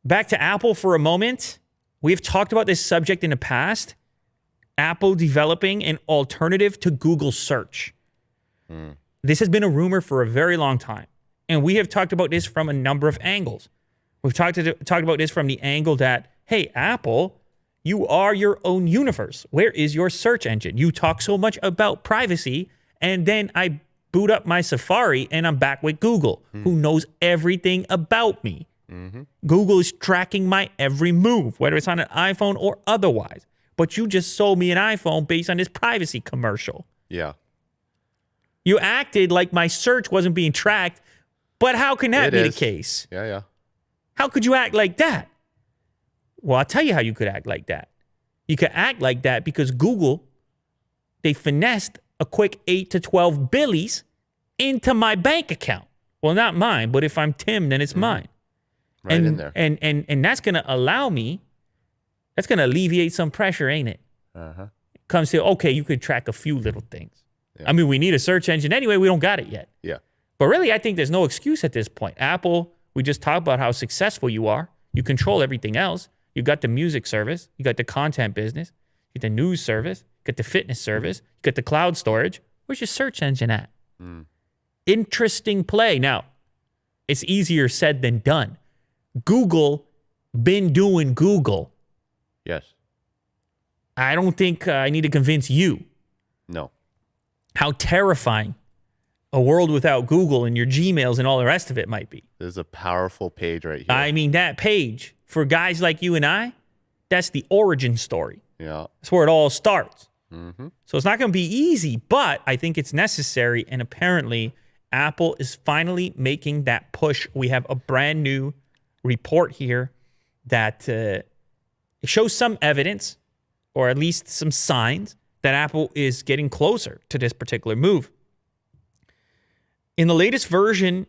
Back to Apple for a moment. We have talked about this subject in the past. Apple developing an alternative to Google search. This has been a rumor for a very long time. And we have talked about this from a number of angles. We've talked about this from the angle that, hey, Apple, you are your own universe. Where is your search engine? You talk so much about privacy, and then I boot up my Safari and I'm back with Google, who knows everything about me. Google is tracking my every move, whether it's on an iPhone or otherwise. But you just sold me an iPhone based on this privacy commercial. Yeah. You acted like my search wasn't being tracked, but how can that be the case? Yeah. How could you act like that? Well, I'll tell you how you could act like that. You could act like that because Google, they finessed a quick 8 to 12 billies into my bank account. Well, not mine, but if I'm Tim, then it's mine. Right in there. And that's going to allow me, that's going to alleviate some pressure, ain't it? Comes to, okay, you could track a few little things. Yeah. I mean, we need a search engine anyway. We don't got it yet. Yeah. But really, I think there's no excuse at this point. Apple, we just talked about how successful you are. You control everything else. You got the music service. You got the content business. You got the news service. You got the fitness service. You got the cloud storage. Where's your search engine at? Interesting play. Now, it's easier said than done. Google been doing Google. Yes. I don't think I need to convince you No. how terrifying a world without Google and your Gmails and all the rest of it might be. There's a powerful page right here. I mean, that page, for guys like you and I, that's the origin story. Yeah. That's where it all starts. So it's not going to be easy, but I think it's necessary. And apparently, Apple is finally making that push. We have a brand new report here that shows some evidence, or at least some signs, that Apple is getting closer to this particular move. In the latest version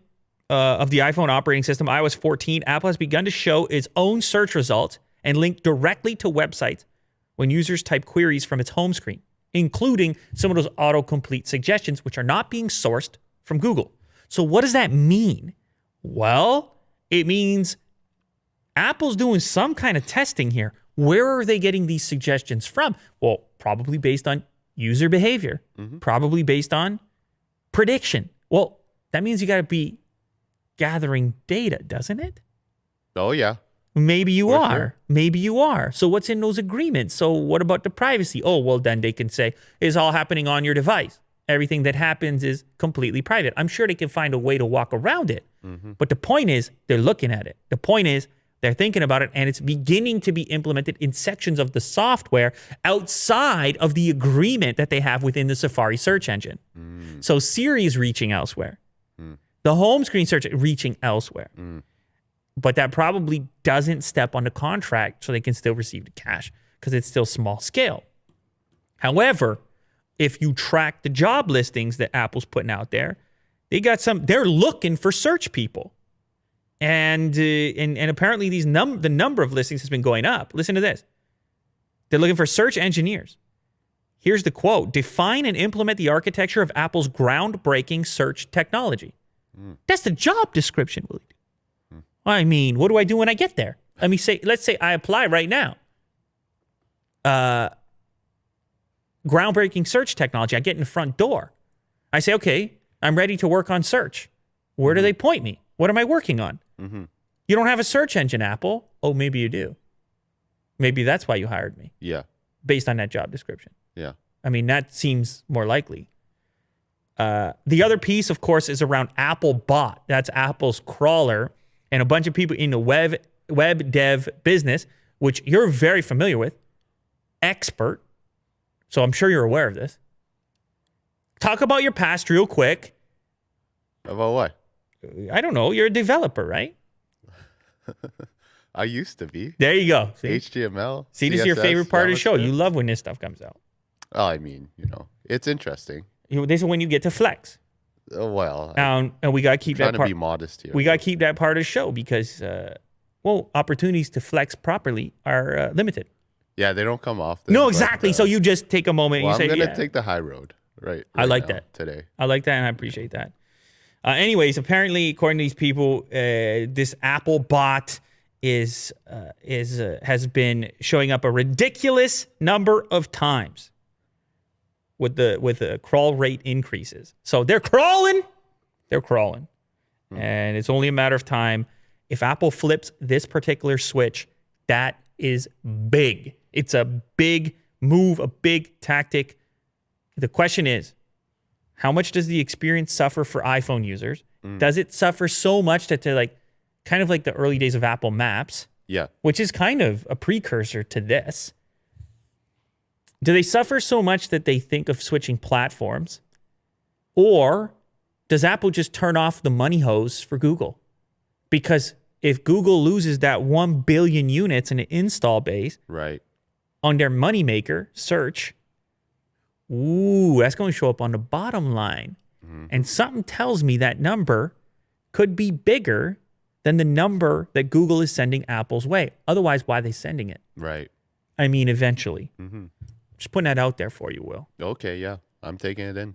of the iPhone operating system, iOS 14, Apple has begun to show its own search results and link directly to websites when users type queries from its home screen, including some of those autocomplete suggestions, which are not being sourced from Google. So what does that mean? Well, it means Apple's doing some kind of testing here. Where are they getting these suggestions from? Well, probably based on user behavior, probably based on prediction. Well, that means you got to be gathering data, doesn't it? Oh, yeah. Maybe you For are. sure. Maybe you are. So what's in those agreements? So what about the privacy? Oh, well, then they can say it's all happening on your device. Everything that happens is completely private. I'm sure they can find a way to walk around it. But the point is, they're looking at it. The point is, they're thinking about it, and it's beginning to be implemented in sections of the software outside of the agreement that they have within the Safari search engine. So Siri is reaching elsewhere. The home screen search reaching elsewhere. But that probably doesn't step on the contract so they can still receive the cash because it's still small scale. However, if you track the job listings that Apple's putting out there, they're looking for search people. And apparently the number of listings has been going up. Listen to this. They're looking for search engineers. Here's the quote: define and implement the architecture of Apple's groundbreaking search technology. That's the job description, Willie. I mean, what do I do when I get there? Let's say I apply right now. Groundbreaking search technology. I get in the front door. I say, okay, I'm ready to work on search. Where do they point me? What am I working on? You don't have a search engine, Apple. Oh, maybe you do. Maybe that's why you hired me. Yeah. Based on that job description. Yeah. I mean, that seems more likely. The other piece, of course, is around Apple Bot. That's Apple's crawler. And a bunch of people in the web dev business, which you're very familiar with, expert. So I'm sure you're aware of this. Talk about your past real quick. About what? I don't know. You're a developer, right? I used to be. There you go. See, HTML. this is your CSS, favorite part of the show. JavaScript. You love when this stuff comes out. Oh, I mean, it's interesting. This is when you get to flex. Well, And we got to keep trying that to part. be modest here. We got to keep that part of the show because, opportunities to flex properly are limited. Yeah, they don't come often. No, but, exactly. So you just take a moment well, and you I'm say, gonna take the high road, right? I like now, that. today. I like that and I appreciate that. Anyways, apparently, according to these people, this Apple bot has been showing up a ridiculous number of times with the crawl rate increases. So they're crawling, and it's only a matter of time. If Apple flips this particular switch, that is big. It's a big move, a big tactic. The question is, how much does the experience suffer for iPhone users? Does it suffer so much that they're like, kind of like the early days of Apple Maps, which is kind of a precursor to this? Do they suffer so much that they think of switching platforms? Or does Apple just turn off the money hose for Google? Because if Google loses that 1 billion units in an install base on their moneymaker, search, that's going to show up on the bottom line. And something tells me that number could be bigger than the number that Google is sending Apple's way. Otherwise, why are they sending it? Right. I mean, eventually. Just putting that out there for you, Will. Okay, yeah. I'm taking it in.